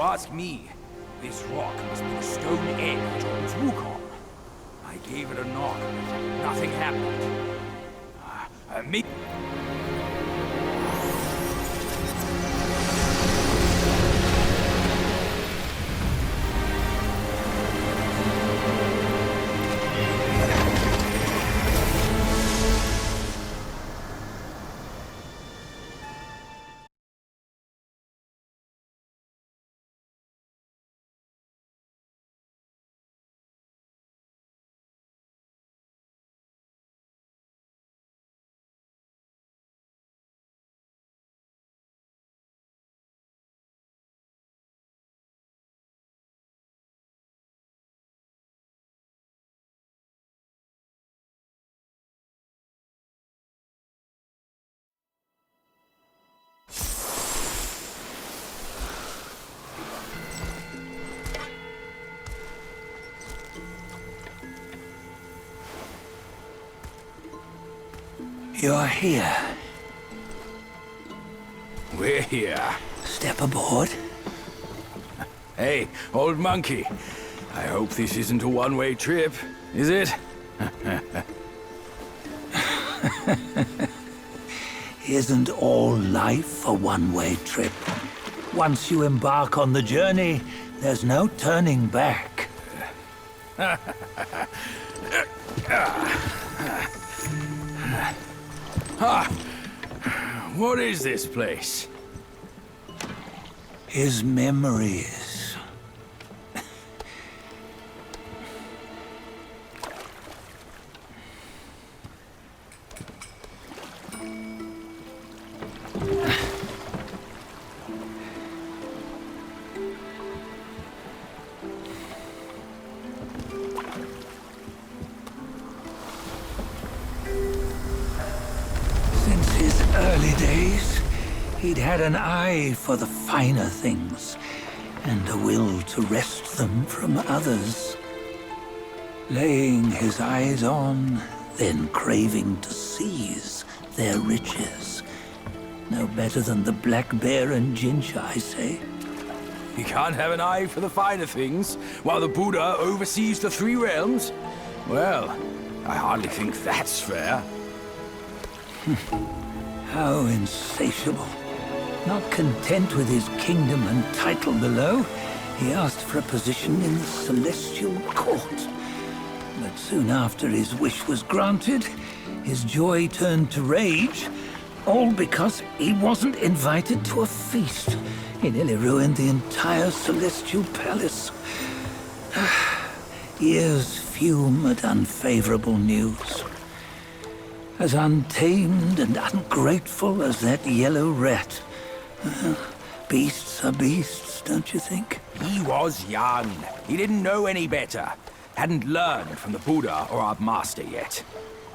Ask me, this rock must be the stone egg towards Wukong. I gave it a knock, but nothing happened. Me. You're here. We're here. Step aboard. Hey, old monkey. I hope this isn't a one-way trip, is it? Isn't all life a one-way trip? Once you embark on the journey, there's no turning back. What is this place? His memories. Since his early days, he'd had an eye for the finer things, and a will to wrest them from others. Laying his eyes on, then craving to seize their riches. No better than the black bear and ginger, I say. You can't have an eye for the finer things, while the Buddha oversees the three realms? Well, I hardly think that's fair. How insatiable. Not content with his kingdom and title below, he asked for a position in the Celestial Court. But soon after his wish was granted, his joy turned to rage, all because he wasn't invited to a feast. He nearly ruined the entire Celestial Palace. Ears fume at unfavorable news. As untamed and ungrateful as that yellow rat. Beasts are beasts, don't you think? He was young. He didn't know any better. Hadn't learned from the Buddha or our master yet.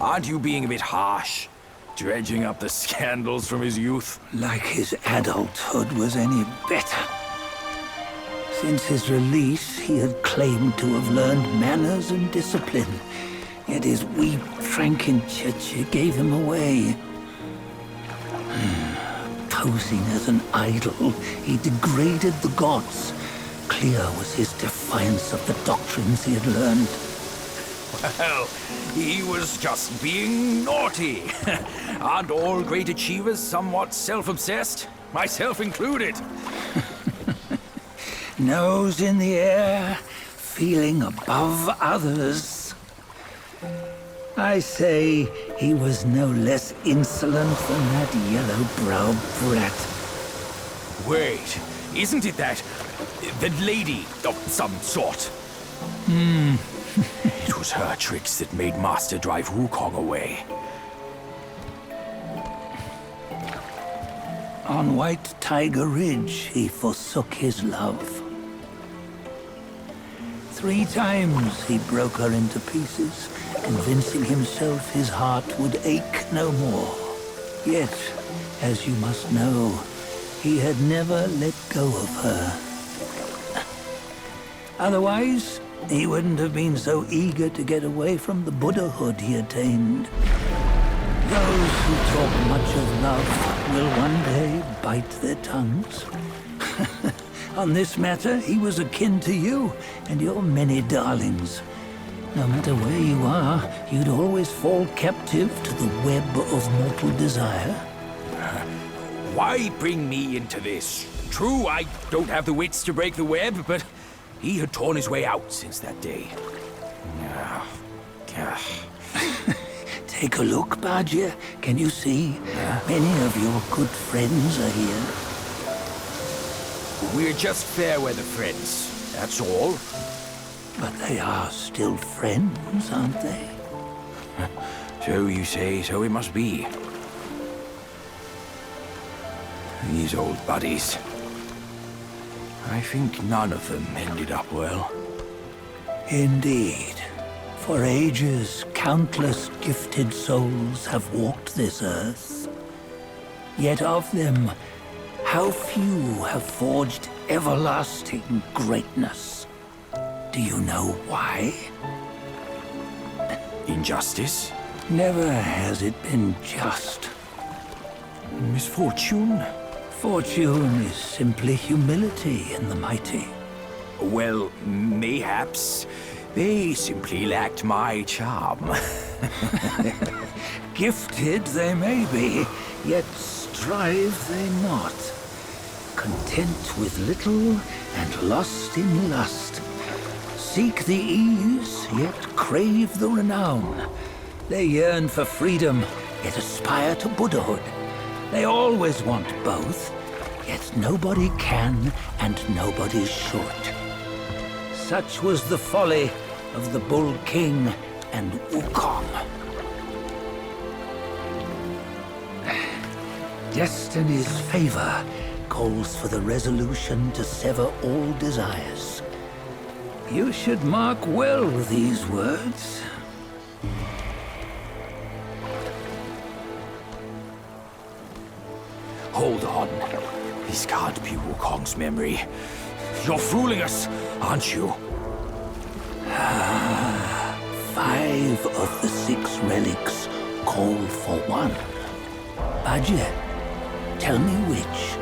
Aren't you being a bit harsh? Dredging up the scandals from his youth? Like his adulthood was any better. Since his release, he had claimed to have learned manners and discipline. Yet his weak Frankenchurch gave him away. Posing as an idol, he degraded the gods. Clear was his defiance of the doctrines he had learned. Well, he was just being naughty. Aren't all great achievers somewhat self-obsessed? Myself included. Nose in the air, feeling above others. I say he was no less insolent than that yellow-browed brat. Wait, isn't it that lady of some sort? It was her tricks that made Master drive Wukong away. On White Tiger Ridge, he forsook his love. 3 times he broke her into pieces, convincing himself his heart would ache no more. Yet, as you must know, he had never let go of her. Otherwise, he wouldn't have been so eager to get away from the Buddhahood he attained. Those who talk much of love will one day bite their tongues. On this matter, he was akin to you and your many darlings. No matter where you are, you'd always fall captive to the web of mortal desire. Why bring me into this? True, I don't have the wits to break the web, but he had torn his way out since that day. Take a look, Bajie. Can you see? Many of your good friends are here. We're just fair-weather friends, that's all. But they are still friends, aren't they? So you say, so it must be. These old buddies. I think none of them ended up well. Indeed. For ages, countless gifted souls have walked this earth. Yet of them, how few have forged everlasting greatness? Do you know why? Injustice? Never has it been just. Misfortune? Fortune is simply humility in the mighty. Well, mayhaps. They simply lacked my charm. Gifted they may be, yet strive they not. Content with little and lost in lust. Seek the ease, yet crave the renown. They yearn for freedom, yet aspire to Buddhahood. They always want both, yet nobody can and nobody should. Such was the folly of the Bull King and Wukong. Destiny's favor calls for the resolution to sever all desires. You should mark well these words. Hold on. This can't be Wukong's memory. You're fooling us, aren't you? 5 of the 6 relics call for one. Bajie, Tell me which.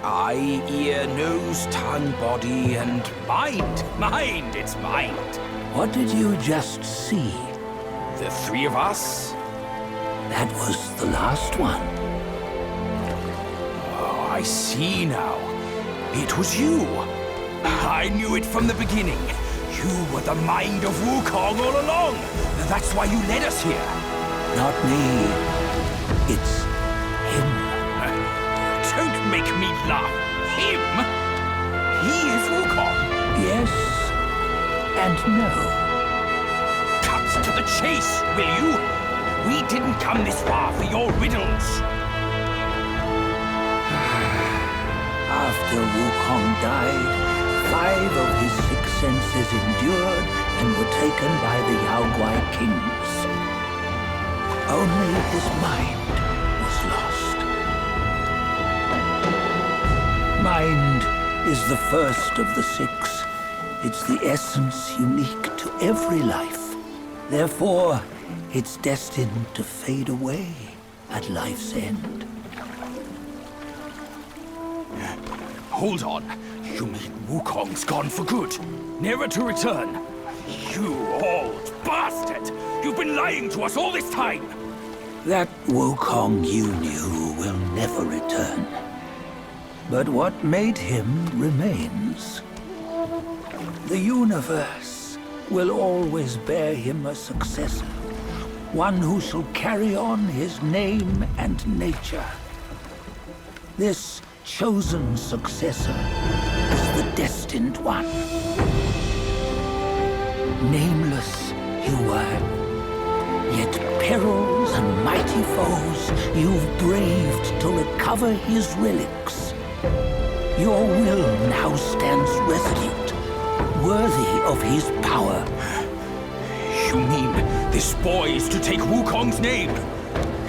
Eye, ear, nose, tongue, body, and mind. Mind, it's mind. What did you just see? The three of us? That was the last one. Oh, I see now. It was you. I knew it from the beginning. You were the mind of Wukong all along. That's why you led us here. Not me. It's him. Don't make me laugh. Him? He is Wukong. Yes and no. Cut to the chase, will you? We didn't come this far for your riddles. After Wukong died, 5 of his 6 senses endured and were taken by the Yaoguai kings. Only his mind was lost. Mind is the first of the 6. It's the essence unique to every life. Therefore, it's destined to fade away at life's end. Hold on. You mean Wukong's gone for good? Never to return? You old bastard! You've been lying to us all this time! That Wukong you knew will never return. But what made him remains. The universe will always bear him a successor. One who shall carry on his name and nature. This chosen successor is the destined one. Nameless you were, yet perils and mighty foes you've braved to recover his relics. Your will now stands resolute, worthy of his power. You mean this boy is to take Wukong's name?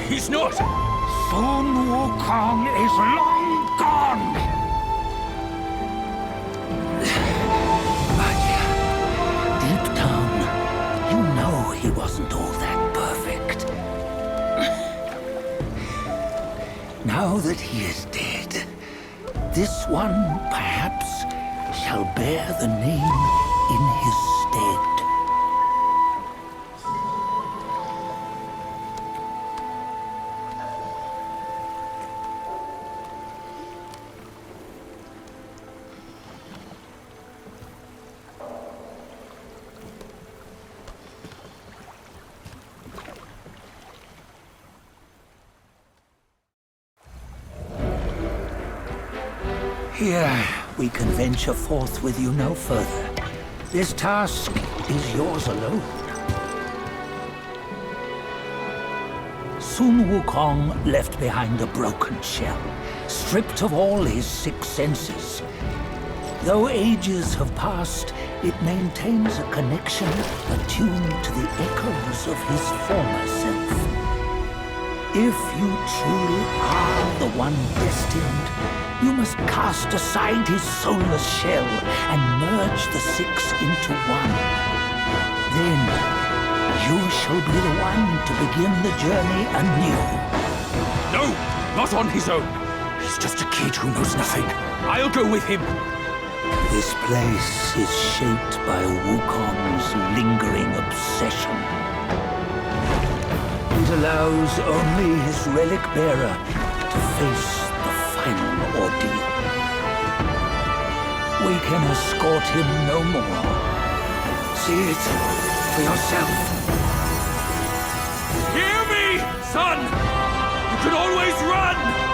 He's not! Sun Wukong is long gone! But deep down, you know he wasn't all that perfect. Now that he is dead, this one, perhaps, shall bear the name in his stead. Here, we can venture forth with you no further. This task is yours alone. Sun Wukong left behind a broken shell, stripped of all his 6 senses. Though ages have passed, it maintains a connection attuned to the echoes of his former self. If you truly are the one destined, you must cast aside his soulless shell and merge the 6 into one. Then, you shall be the one to begin the journey anew. No! Not on his own! He's just a kid who knows nothing. I'll go with him. This place is shaped by Wukong's lingering obsession. It allows only his relic bearer to face the final ordeal. We can escort him no more. See it for yourself. Hear me, son! You can always run!